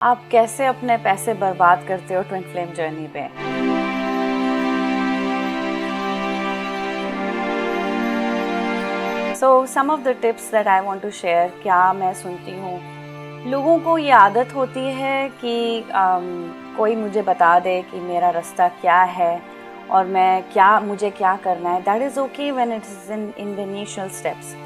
आप कैसे अपने पैसे बर्बाद करते हो ट्विन फ्लेम जर्नी पे? So some of the tips that I want to share, क्या मैं सुनती हूँ लोगों को ये आदत होती है कि कोई मुझे बता दे कि मेरा रास्ता क्या है और मुझे क्या करना है. That is okay when it is in the initial steps.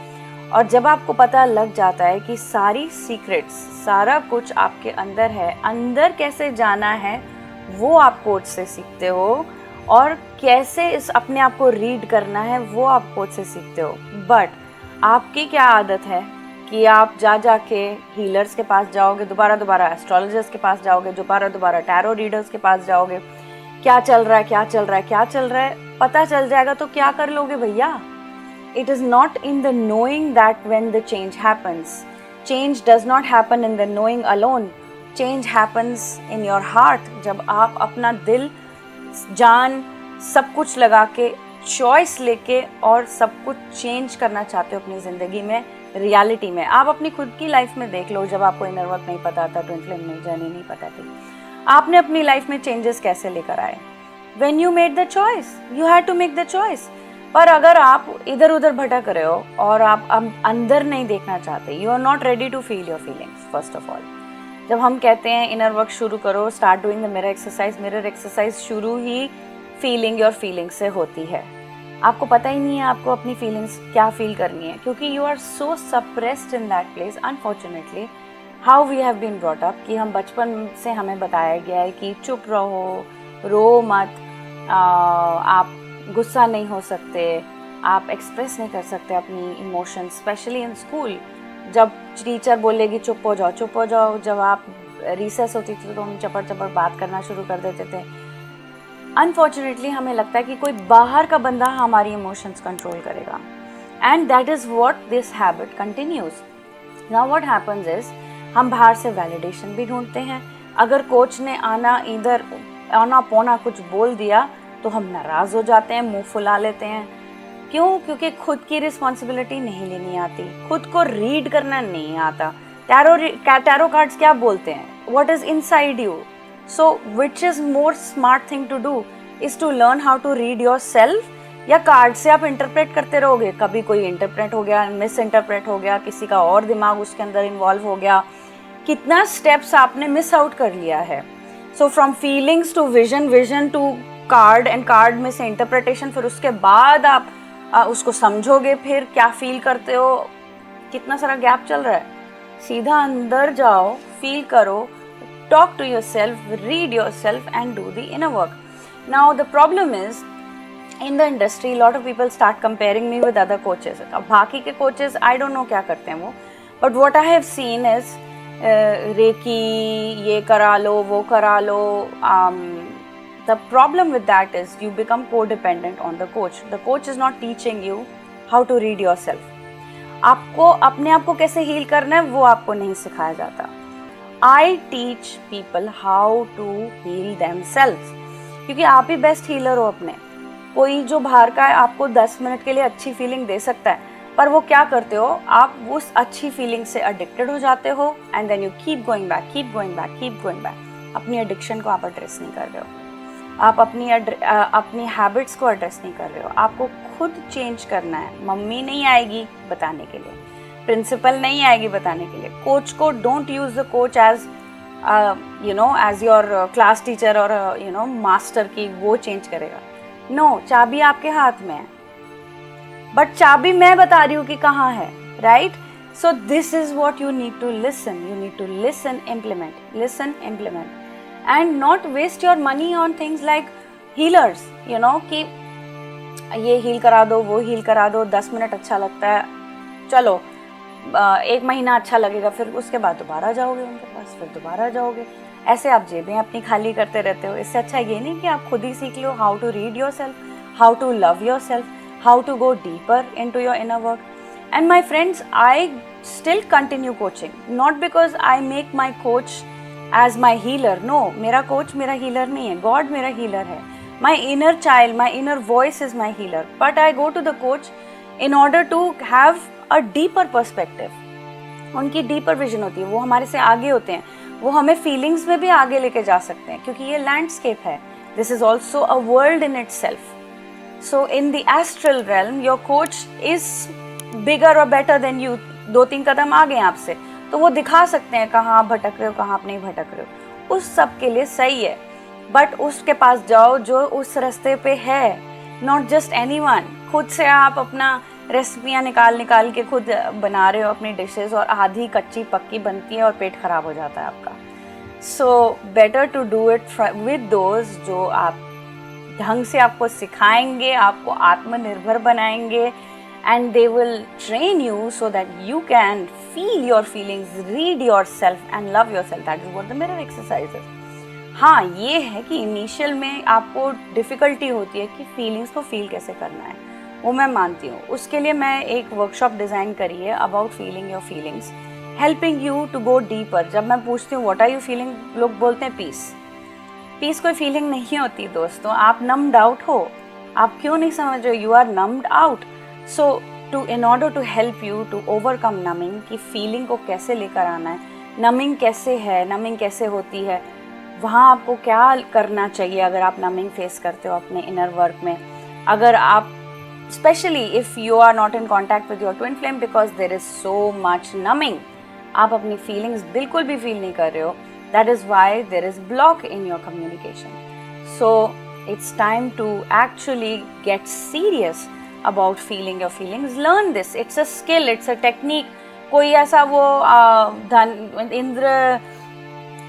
और जब आपको पता लग जाता है कि सारी सीक्रेट्स, सारा कुछ आपके अंदर है, अंदर कैसे जाना है वो आप कोच से सीखते हो, और कैसे इस अपने आप को रीड करना है वो आप कोच से सीखते हो. बट आपकी क्या आदत है कि आप जाके हीलर्स के पास जाओगे, दोबारा एस्ट्रोलॉजर्स के पास जाओगे, दोबारा टैरो रीडर्स के पास जाओगे. क्या चल रहा है पता चल जाएगा तो क्या कर लोगे भैया? It is not in the knowing that when the change happens. Change does not happen in the knowing alone. Change happens in your heart. जब आप अपना दिल, जान, सब कुछ लगा के, चॉइस लेके और सब कुछ चेंज करना चाहते हो अपनी ज़िंदगी में, रियलिटी में. आप अपनी खुद की लाइफ में देख लो. जब आपको इनर वर्क नहीं पता था, ट्विन फ्लेम जर्नी नहीं पता थी, आपने अपनी लाइफ में चेंजेस कैसे लेकर आए? When you made the choice, you had to make the choice. पर अगर आप इधर उधर भटक रहे हो और आप अंदर नहीं देखना चाहते, you are not ready to feel your feelings. First of all, जब हम कहते हैं इनर वर्क शुरू करो, start doing the mirror exercise शुरू ही फीलिंग योर फीलिंग्स से होती है. आपको पता ही नहीं है आपको अपनी फीलिंग्स क्या फील करनी है, क्योंकि you are so suppressed in that place. Unfortunately how we have been brought up कि हम बचपन से हमें बताया गया है कि चुप रहो, रो मत, आप गुस्सा नहीं हो सकते, आप एक्सप्रेस नहीं कर सकते अपनी इमोशंस. स्पेशली इन स्कूल, जब टीचर बोलेगी चुप हो जाओ. जब आप रिसेस होती थी तो हम चपड़ बात करना शुरू कर देते थे. अनफॉर्चुनेटली हमें लगता है कि कोई बाहर का बंदा हमारी इमोशंस कंट्रोल करेगा, and that is what this habit continues. Now what happens is, हम बाहर से वैलिडेशन भी ढूंढते हैं. अगर कोच ने आना पौना कुछ बोल दिया तो हम नाराज़ हो जाते हैं, मुंह फुला लेते हैं. क्यों? क्योंकि खुद की रिस्पॉन्सिबिलिटी नहीं लेनी आती, खुद को रीड करना नहीं आता. टैरो कार्ड्स क्या बोलते हैं? What is inside you. So which is more smart thing to do is to learn how to read yourself. या कार्ड से आप इंटरप्रेट करते रहोगे, कभी कोई इंटरप्रेट हो गया, मिस इंटरप्रेट हो गया, किसी का और दिमाग उसके अंदर इन्वॉल्व हो गया, कितना स्टेप्स आपने मिस आउट कर लिया है. So from feelings to vision to card, and card में से इंटरप्रिटेशन, फिर उसके बाद आप उसको समझोगे, फिर क्या फील करते हो, कितना सारा गैप चल रहा है. सीधा अंदर जाओ, फील करो, talk to yourself, read yourself and do the inner work. Now the problem is in the industry, lot of people start comparing me with other coaches. अब बाकी के कोचेस आई डोंट नो क्या करते हैं वो, but what I have seen is reiki, ये करा लो, वो करा लो. The problem with that is you become codependent on the coach. The coach is not teaching you how to read yourself. आपको अपने आप को कैसे हील करना है वो आपको नहीं सिखाया जाता. I teach people how to heal themselves, क्योंकि आप ही बेस्ट हीलर हो अपने. कोई जो बाहर का है आपको 10 मिनट के लिए अच्छी फीलिंग दे सकता है, पर वो क्या करते हो, आप उस अच्छी फीलिंग से एडिक्टेड हो जाते हो, and then you keep going back. अपनी एडिक्शन को आप एड्रेस नहीं कर रहे हो, आप अपनी हैबिट्स को एड्रेस नहीं कर रहे हो. आपको खुद चेंज करना है. मम्मी नहीं आएगी बताने के लिए, प्रिंसिपल नहीं आएगी बताने के लिए. कोच को don't use the coach as as your class teacher और मास्टर की वो चेंज करेगा. नो, चाबी आपके हाथ में है, बट चाबी मैं बता रही हूँ कि कहाँ है, right? So this is what you need to listen, implement, and not waste your money on things like healers, कि ये हील करा दो, वो हील करा दो, 10 मिनट अच्छा लगता है, चलो 1 महीना अच्छा लगेगा, फिर उसके बाद दोबारा जाओगे उनके पास, फिर दोबारा जाओगे. ऐसे आप जेबें अपनी खाली करते रहते हो. इससे अच्छा ये नहीं कि आप खुद ही सीख लो how to read yourself, how to love yourself, how to go deeper into your inner work. And my friends, I still continue coaching, not because I make my coach as my healer. No, मेरा coach मेरा healer नहीं है, God मेरा healer है. My inner child, my inner voice is my healer. But I go to the coach in order to have a deeper perspective. उनकी deeper vision होती है, वो हमारे से आगे होते हैं, वो हमें फीलिंग्स में भी आगे लेके जा सकते हैं, क्योंकि ये लैंडस्केप है. This is also a world in it self. So in the astral realm your coach is bigger और बेटर देन यू. 2-3 कदम आगे आपसे, तो वो दिखा सकते हैं कहाँ आप भटक रहे हो, कहाँ आप नहीं भटक रहे हो. उस सब के लिए सही है, बट उसके पास जाओ जो उस रास्ते पे है, नॉट जस्ट एनीवन. खुद से आप अपना रेसिपियाँ निकाल के खुद बना रहे हो अपनी डिशेस, और आधी कच्ची पक्की बनती है और पेट खराब हो जाता है आपका. So better to do it with those जो आप ढंग से आपको सिखाएंगे, आपको आत्मनिर्भर बनाएंगे, and they will train you so that you can feel your feelings, read yourself and love yourself. That is what the mirror exercise is. हाँ, ये है कि इनिशियल में आपको डिफ़िकल्टी होती है कि फीलिंग्स को फील कैसे करना है, वो मैं मानती हूँ. उसके लिए मैं एक वर्कशॉप डिज़ाइन करी है about feeling your feelings, helping you to go deeper. जब मैं पूछती हूँ व्हाट आर यू फीलिंग, लोग बोलते हैं पीस. पीस कोई फीलिंग नहीं होती दोस्तों, आप नम्ड आउट हो. आप क्यों नहीं समझ रहे हो? You are numbed out. So in order to help you to overcome numbing, कि फीलिंग को कैसे लेकर आना है, नमिंग कैसे है, नमिंग कैसे होती है, वहाँ आपको क्या करना चाहिए अगर आप नमिंग फेस करते हो अपने इनर वर्क में. अगर आप specially if you are not in contact with your twin flame because there is so much numbing, आप अपनी फीलिंग्स बिल्कुल भी फील नहीं कर रहे हो, that is why there is block in your communication. So it's time to actually get serious about feeling your feelings. Learn this. It's a skill, it's a technique. कोई ऐसा वो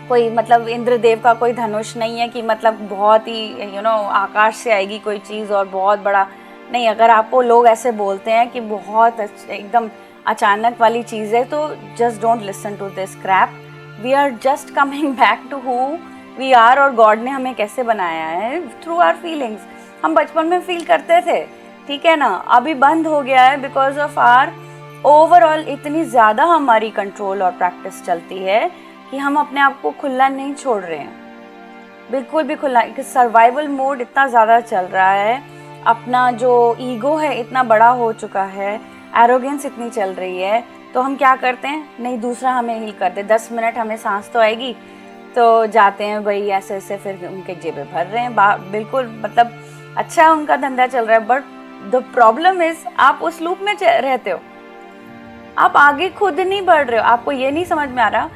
कोई मतलब इंद्रदेव का कोई धनुष नहीं है कि मतलब बहुत ही आकाश से आएगी कोई चीज़ और बहुत बड़ा नहीं. अगर आपको लोग ऐसे बोलते हैं कि बहुत एकदम अचानक वाली चीज़ है, तो just don't listen to this crap. We are just coming back to who we are, और गॉड ने हमें कैसे बनाया है थ्रू आवर फीलिंग्स. हम बचपन में फील करते थे, ठीक है ना, अभी बंद हो गया है बिकॉज ऑफ आर ओवरऑल इतनी ज़्यादा हमारी कंट्रोल और प्रैक्टिस चलती है कि हम अपने आप को खुला नहीं छोड़ रहे हैं, बिल्कुल भी खुला. सर्वाइवल मोड इतना ज़्यादा चल रहा है, अपना जो ईगो है इतना बड़ा हो चुका है, एरोगेंस इतनी चल रही है, तो हम क्या करते हैं, नहीं दूसरा हमें हील कर दे, 10 मिनट हमें सांस तो आएगी, तो जाते हैं भाई ऐसे ऐसे, फिर उनके जेबें भर रहे हैं, बिल्कुल मतलब अच्छा उनका धंधा चल रहा है. बट द प्रॉब्लम इज आप उस लूप में रहते हो, आप आगे खुद नहीं बढ़ रहे हो. आपको ये नहीं समझ में आ रहा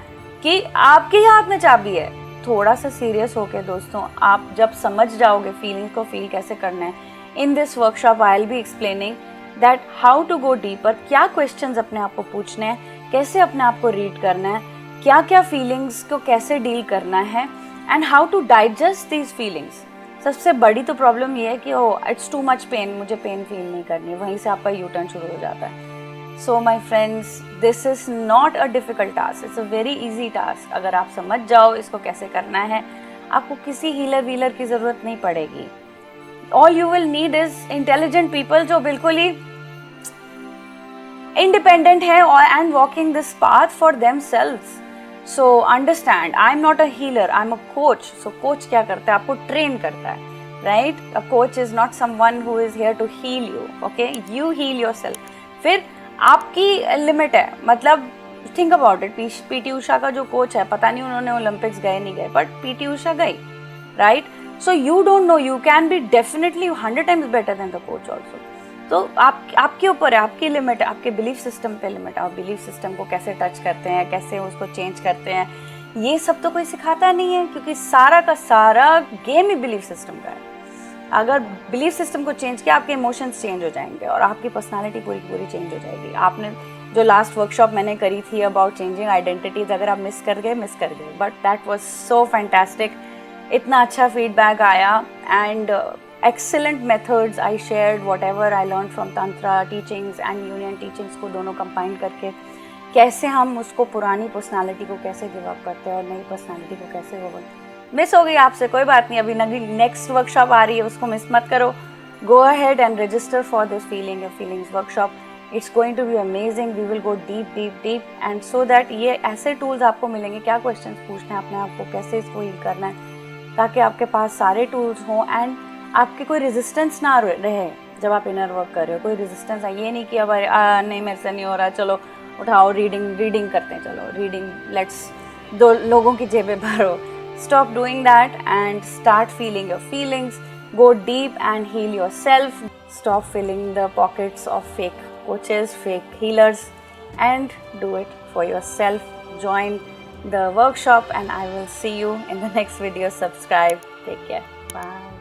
कि आपके ही हाथ में चाबी है. थोड़ा सा सीरियस होके दोस्तों, आप जब समझ जाओगे फीलिंग्स को फील कैसे करना है, in this workshop I will be explaining that how to go deeper, क्या क्वेश्चंस अपने आप को पूछने हैं, कैसे अपने आप को रीड करना है, क्या क्या फीलिंग्स को कैसे डील करना है, and how to digest these feelings. सबसे बड़ी तो प्रॉब्लम ये है कि इट्स टू मच पेन, मुझे पेन फील नहीं करनी, वहीं से आपका यू टर्न शुरू हो जाता है. So my friends, this is not a difficult task, it's a very easy task. अगर आप समझ जाओ इसको कैसे करना है, आपको किसी हीलर वीलर की ज़रूरत नहीं पड़ेगी. All you will need is intelligent people जो बिल्कुल ही इंडिपेंडेंट है and walking this path for themselves. So understand, I am not a healer, I am a coach. So coach क्या करता है, आपको ट्रेन करता है, right. A coach is not someone who is here to heal you, okay, you heal yourself. फिर आपकी limit है, मतलब think about it. PT Usha का जो कोच है, पता नहीं उन्होंने ओलंपिक्स गए नहीं गए, बट पीटी उषा गई, right. So you don't know, you can be definitely 100 times better than the coach also. तो आपके ऊपर है, आपकी लिमिट है, आपके बिलीफ सिस्टम पे लिमिट है. आप बिलीफ सिस्टम को कैसे टच करते हैं, कैसे उसको चेंज करते हैं, ये सब तो कोई सिखाता नहीं है, क्योंकि सारा का सारा गेम ही बिलीफ सिस्टम का है. अगर बिलीफ सिस्टम को चेंज किया, आपके इमोशंस चेंज हो जाएंगे और आपकी पर्सनालिटी पूरी पूरी चेंज हो जाएगी. आपने जो लास्ट वर्कशॉप मैंने करी थी अबाउट चेंजिंग आइडेंटिटीज, अगर आप मिस कर गए, but that was so fantastic. इतना अच्छा फीडबैक आया and excellent methods I shared, whatever I learned from tantra teachings and union teachings को दोनों कंबाइन करके कैसे हम उसको पुरानी पर्सनालिटी को कैसे गिव अप करते हैं और नई पर्सनालिटी को कैसे वो मिस हो गई आपसे, कोई बात नहीं, अभी नेक्स्ट वर्कशॉप आ रही है, उसको मिस मत करो. Go ahead and register for this feeling your feelings workshop. It's going to be amazing. We will go deep deep deep and so that ये ऐसे टूल्स आपको मिलेंगे, क्या क्वेश्चन पूछना है अपने आप को, कैसे इसको हील करना है, ताकि आपके पास सारे टूल्स हों एंड आपके कोई रेजिस्टेंस ना रहे जब आप इनर वर्क कर रहे हो. कोई रेजिस्टेंस है, ये नहीं कि अब नहीं मेरे से नहीं हो रहा, चलो उठाओ रीडिंग करते हैं, चलो रीडिंग, लेट्स दो लोगों की जेबें भरो. Stop doing that and start feeling your feelings. Go deep and heal yourself. Stop filling the pockets of fake coaches, fake healers, and do it for yourself. Join the workshop and I will see you in the next video. Subscribe. Take care. Bye.